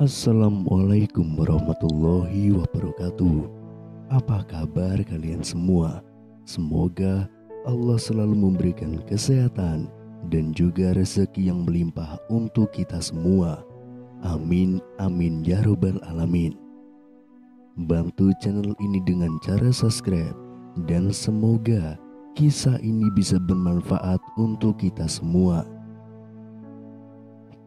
Assalamualaikum warahmatullahi wabarakatuh. Apa kabar kalian semua? Semoga Allah selalu memberikan kesehatan dan juga rezeki yang melimpah untuk kita semua. Amin, amin ya robbal alamin. Bantu channel ini dengan cara subscribe dan semoga kisah ini bisa bermanfaat untuk kita semua.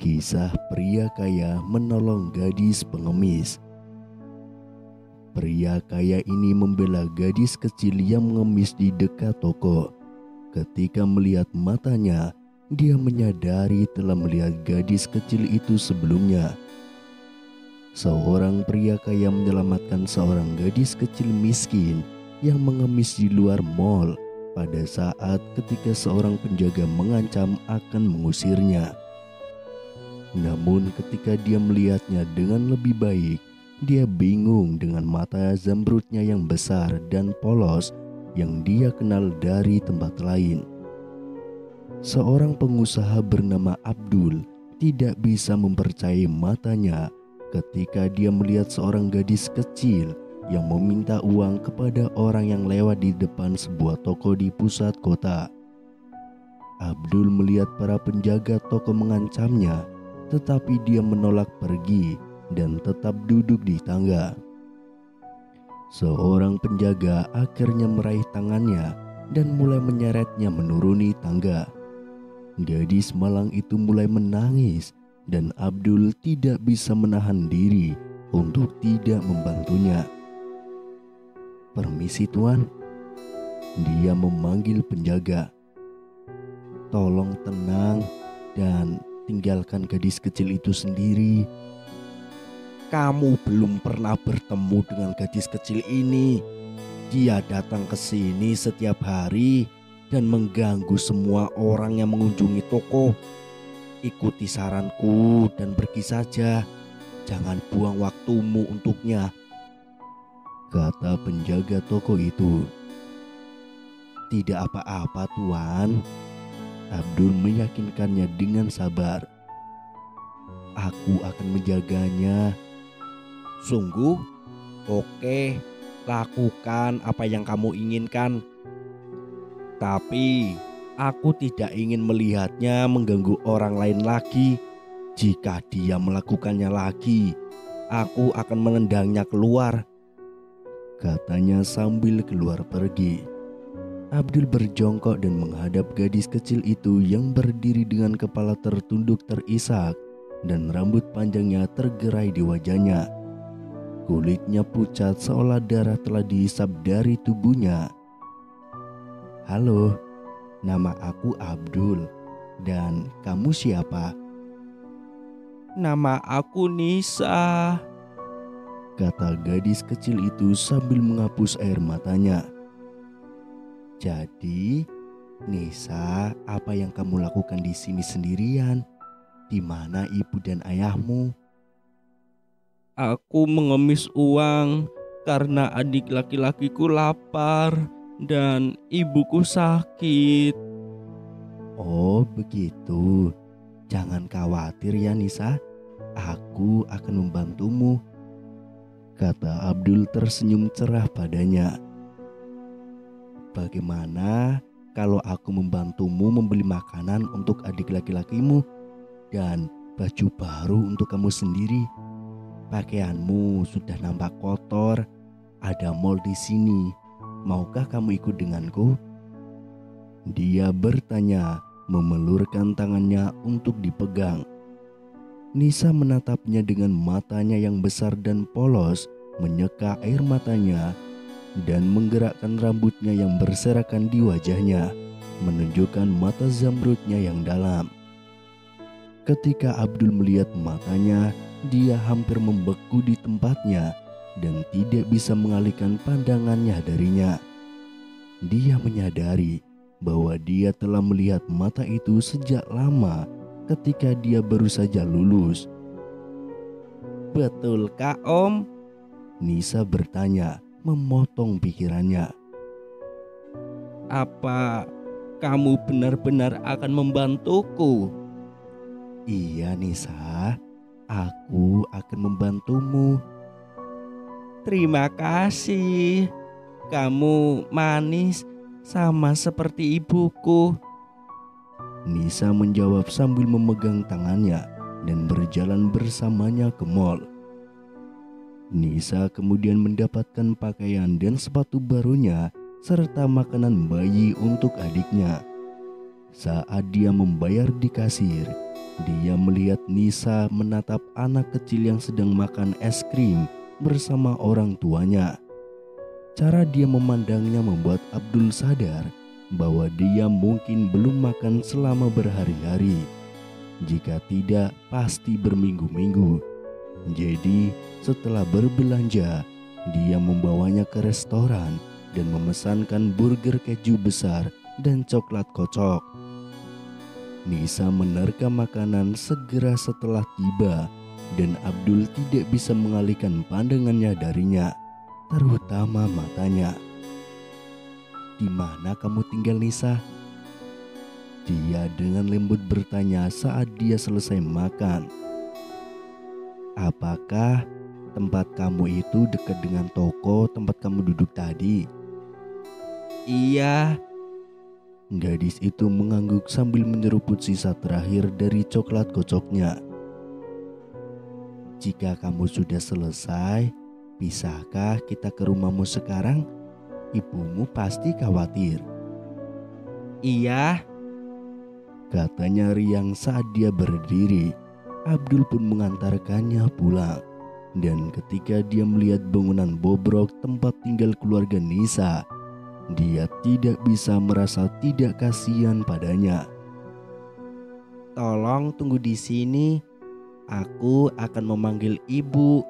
Kisah pria kaya menolong gadis pengemis. Pria kaya ini membela gadis kecil yang mengemis di dekat toko. Ketika melihat matanya, dia menyadari telah melihat gadis kecil itu sebelumnya. Seorang pria kaya menyelamatkan seorang gadis kecil miskin yang mengemis di luar mal pada saat ketika seorang penjaga mengancam akan mengusirnya. Namun ketika dia melihatnya dengan lebih baik, dia bingung dengan mata zamrudnya yang besar dan polos yang dia kenal dari tempat lain. Seorang pengusaha bernama Abdul tidak bisa mempercayai matanya ketika dia melihat seorang gadis kecil yang meminta uang kepada orang yang lewat di depan sebuah toko di pusat kota. Abdul melihat para penjaga toko mengancamnya, tetapi dia menolak pergi dan tetap duduk di tangga. Seorang penjaga akhirnya meraih tangannya dan mulai menyeretnya menuruni tangga. Gadis malang itu mulai menangis dan Abdul tidak bisa menahan diri untuk tidak membantunya. "Permisi tuan," dia memanggil penjaga. "Tolong tenang dan tinggalkan gadis kecil itu sendiri. Kamu belum pernah bertemu dengan gadis kecil ini. Dia datang ke sini setiap hari dan mengganggu semua orang yang mengunjungi toko. Ikuti saranku dan pergi saja. Jangan buang waktumu untuknya," kata penjaga toko itu. "Tidak apa-apa tuan," Abdul meyakinkannya dengan sabar. "Aku akan menjaganya." "Sungguh? Oke, lakukan apa yang kamu inginkan. Tapi aku tidak ingin melihatnya mengganggu orang lain lagi. Jika dia melakukannya lagi, aku akan menendangnya keluar," katanya sambil keluar pergi. Abdul berjongkok dan menghadap gadis kecil itu yang berdiri dengan kepala tertunduk terisak dan rambut panjangnya tergerai di wajahnya. Kulitnya pucat seolah darah telah dihisap dari tubuhnya. "Halo, nama aku Abdul. Dan kamu siapa?" "Nama aku Nisa," kata gadis kecil itu sambil menghapus air matanya. "Jadi, Nisa, apa yang kamu lakukan di sini sendirian? Di mana ibu dan ayahmu?" "Aku mengemis uang karena adik laki-lakiku lapar dan ibuku sakit." "Oh, begitu. Jangan khawatir ya Nisa, aku akan membantumu," kata Abdul tersenyum cerah padanya. "Bagaimana kalau aku membantumu membeli makanan untuk adik laki-lakimu dan baju baru untuk kamu sendiri? Pakaianmu sudah nampak kotor, ada mall di sini. Maukah kamu ikut denganku?" Dia bertanya, memelurkan tangannya untuk dipegang. Nisa menatapnya dengan matanya yang besar dan polos, menyeka air matanya dan menggerakkan rambutnya yang berserakan di wajahnya, menunjukkan mata zamrudnya yang dalam. Ketika Abdul melihat matanya, dia hampir membeku di tempatnya dan tidak bisa mengalihkan pandangannya darinya. Dia menyadari bahwa dia telah melihat mata itu sejak lama ketika dia baru saja lulus. "Betulkah Om?" Nisa bertanya, memotong pikirannya. "Apa kamu benar-benar akan membantuku?" "Iya Nisa, Aku akan membantumu. Terima kasih. Kamu manis sama seperti ibuku. Nisa menjawab sambil memegang tangannya dan berjalan bersamanya ke mall. Nisa kemudian mendapatkan pakaian dan sepatu barunya serta makanan bayi untuk adiknya. Saat dia membayar di kasir, dia melihat Nisa menatap anak kecil yang sedang makan es krim bersama orang tuanya. Cara dia memandangnya membuat Abdul sadar bahwa dia mungkin belum makan selama berhari-hari. Jika tidak, pasti berminggu-minggu. Jadi, setelah berbelanja, dia membawanya ke restoran dan memesankan burger keju besar dan coklat kocok. Nisa menerka makanan segera setelah tiba dan Abdul tidak bisa mengalihkan pandangannya darinya, terutama matanya. Di mana kamu tinggal, Nisa? Dia dengan lembut bertanya saat dia selesai makan. Apakah tempat kamu itu dekat dengan toko tempat kamu duduk tadi? Iya. Gadis itu mengangguk sambil menyeruput sisa terakhir dari coklat kocoknya. Jika kamu sudah selesai, bisakah kita ke rumahmu sekarang? Ibumu pasti khawatir. Iya, katanya riang saat dia berdiri. Abdul pun mengantarkannya pulang. Dan ketika dia melihat bangunan bobrok tempat tinggal keluarga Nisa, dia tidak bisa merasa tidak kasihan padanya. Tolong tunggu di sini, aku akan memanggil ibu,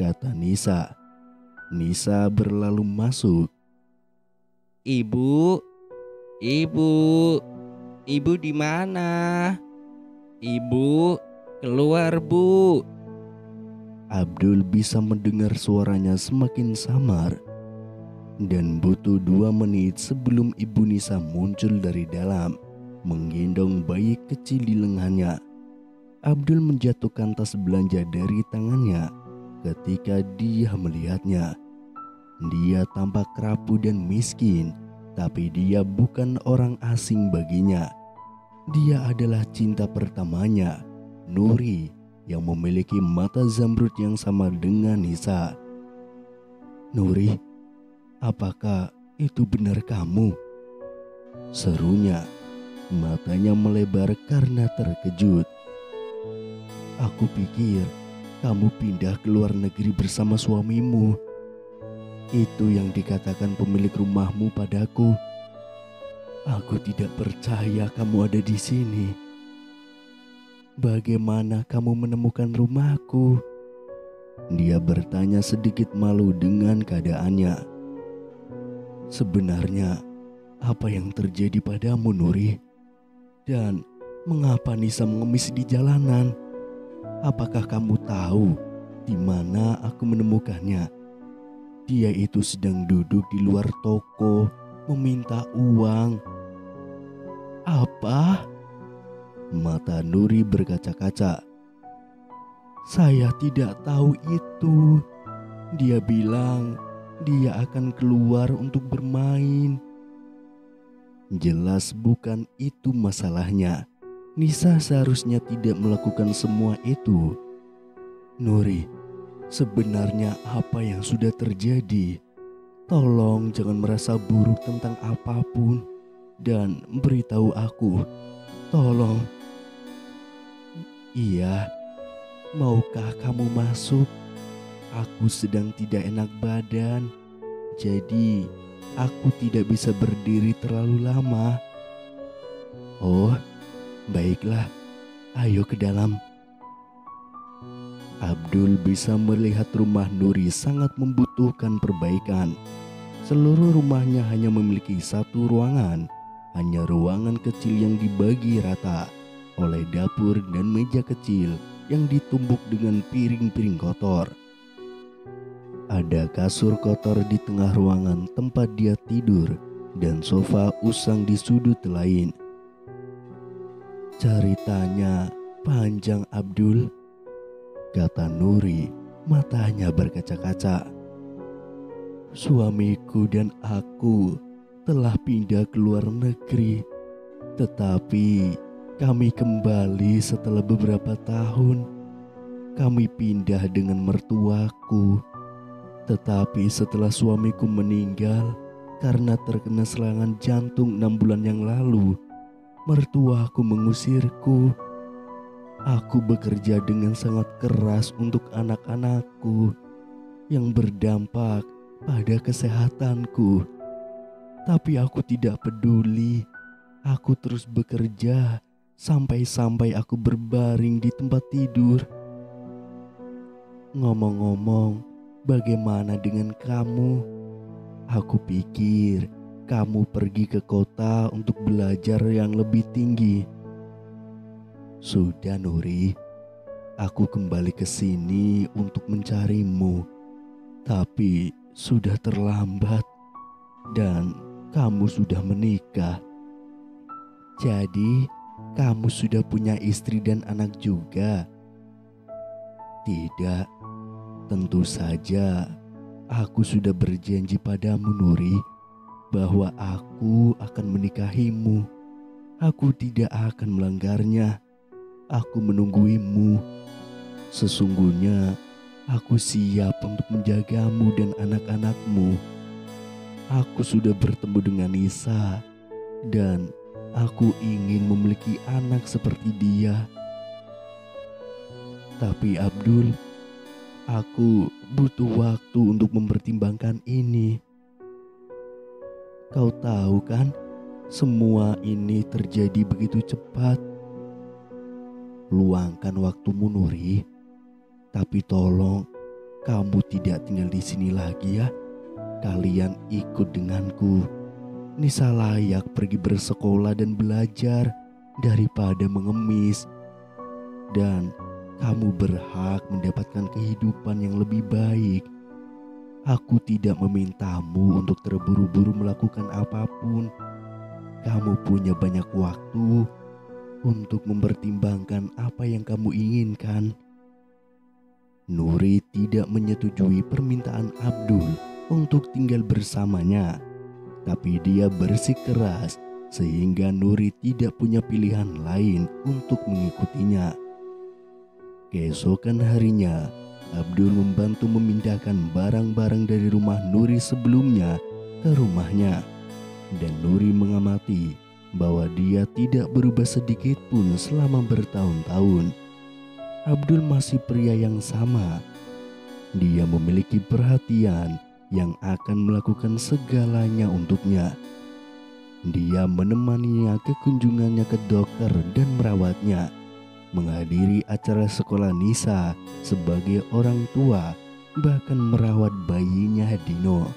kata Nisa. Nisa berlalu masuk. Ibu, ibu di mana? Ibu, keluar bu. Abdul bisa mendengar suaranya semakin samar. Dan butuh 2 menit sebelum ibu Nisa muncul dari dalam, menggendong bayi kecil di lengannya. Abdul menjatuhkan tas belanja dari tangannya ketika dia melihatnya. Dia tampak rapuh dan miskin, tapi dia bukan orang asing baginya. Dia adalah cinta pertamanya, Nuri, yang memiliki mata zamrud yang sama dengan Nisa. Nuri, apakah itu benar kamu? Serunya, matanya melebar karena terkejut. Aku pikir kamu pindah ke luar negeri bersama suamimu. Itu yang dikatakan pemilik rumahmu padaku. Aku tidak percaya kamu ada di sini. Bagaimana kamu menemukan rumahku? Dia bertanya sedikit malu dengan keadaannya. Sebenarnya, apa yang terjadi padamu, Nuri? Dan mengapa Nisa mengemis di jalanan? Apakah kamu tahu di mana aku menemukannya? Dia itu sedang duduk di luar toko meminta uang. Apa? Mata Nuri berkaca-kaca. Saya tidak tahu itu. Dia bilang dia akan keluar untuk bermain. Jelas bukan itu masalahnya. Nisa seharusnya tidak melakukan semua itu. Nuri, sebenarnya apa yang sudah terjadi? Tolong jangan merasa buruk tentang apapun dan beritahu aku. Tolong. Iya, maukah kamu masuk? Aku sedang tidak enak badan, jadi aku tidak bisa berdiri terlalu lama. Oh, baiklah, ayo ke dalam. Abdul bisa melihat rumah Nuri sangat membutuhkan perbaikan. Seluruh rumahnya hanya memiliki satu ruangan, hanya ruangan kecil yang dibagi rata oleh dapur dan meja kecil yang ditumpuk dengan piring-piring kotor. Ada kasur kotor di tengah ruangan tempat dia tidur dan sofa usang di sudut lain. Ceritanya panjang, Abdul. kata Nuri, matanya berkaca-kaca. Suamiku dan aku telah pindah ke luar negeri, tetapi kami kembali setelah beberapa tahun. Kami pindah dengan mertuaku, tetapi setelah suamiku meninggal karena terkena serangan jantung 6 bulan yang lalu, mertuaku mengusirku. Aku bekerja dengan sangat keras untuk anak-anakku yang berdampak pada kesehatanku. Tapi aku tidak peduli. Aku terus bekerja sampai aku berbaring di tempat tidur. Ngomong-ngomong, bagaimana dengan kamu? Aku pikir kamu pergi ke kota untuk belajar yang lebih tinggi. Sudah Nuri, aku kembali ke sini untuk mencarimu. Tapi sudah terlambat dan kamu sudah menikah. Jadi kamu sudah punya istri dan anak juga? Tidak, tentu saja aku sudah berjanji padamu Nuri bahwa aku akan menikahimu. Aku tidak akan melanggarnya. Aku menungguimu. Sesungguhnya aku siap untuk menjagamu dan anak-anakmu. Aku sudah bertemu dengan Nisa dan aku ingin memiliki anak seperti dia. Tapi Abdul, aku butuh waktu untuk mempertimbangkan ini. Kau tahu kan, semua ini terjadi begitu cepat. Luangkan waktumu Nuri, tapi tolong kamu tidak tinggal di sini lagi ya. Kalian ikut denganku. Nisa layak pergi bersekolah dan belajar daripada mengemis. Dan kamu berhak mendapatkan kehidupan yang lebih baik. Aku tidak memintamu untuk terburu-buru melakukan apapun. Kamu punya banyak waktu untuk mempertimbangkan apa yang kamu inginkan. Nuri tidak menyetujui permintaan Abdul untuk tinggal bersamanya. Tapi dia bersikeras sehingga Nuri tidak punya pilihan lain untuk mengikutinya. Keesokan harinya, Abdul membantu memindahkan barang-barang dari rumah Nuri sebelumnya ke rumahnya. Dan Nuri mengamati bahwa dia tidak berubah sedikit pun selama bertahun-tahun. Abdul masih pria yang sama. Dia memiliki perhatian yang akan melakukan segalanya untuknya. Dia menemaninya ke kunjungannya ke dokter dan merawatnya, menghadiri acara sekolah Nisa sebagai orang tua, bahkan merawat bayinya Dino.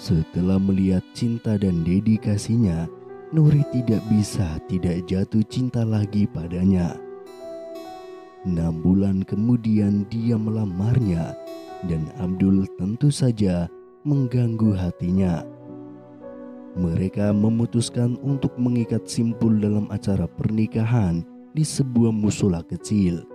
Setelah melihat cinta dan dedikasinya, Nuri tidak bisa tidak jatuh cinta lagi padanya. 6 bulan kemudian dia melamarnya dan Abdul tentu saja mengganggu hatinya. Mereka memutuskan untuk mengikat simpul dalam acara pernikahan di sebuah musola kecil.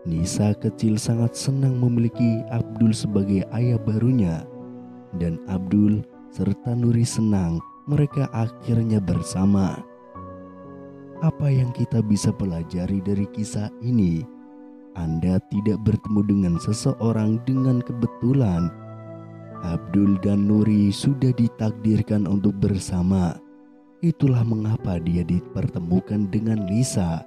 Nisa kecil sangat senang memiliki Abdul sebagai ayah barunya, dan Abdul serta Nuri senang mereka akhirnya bersama. Apa yang kita bisa pelajari dari kisah ini? Anda tidak bertemu dengan seseorang dengan kebetulan. Abdul dan Nuri sudah ditakdirkan untuk bersama. Itulah mengapa dia dipertemukan dengan Nisa.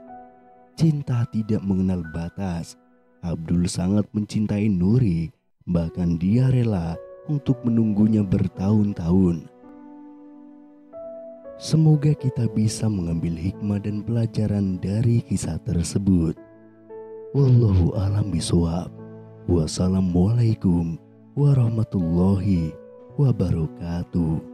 Cinta tidak mengenal batas. Abdul sangat mencintai Nuri, bahkan dia rela untuk menunggunya bertahun-tahun. Semoga kita bisa mengambil hikmah dan pelajaran dari kisah tersebut. Wallahu a'lam bishawab. Wassalamualaikum warahmatullahi wabarakatuh.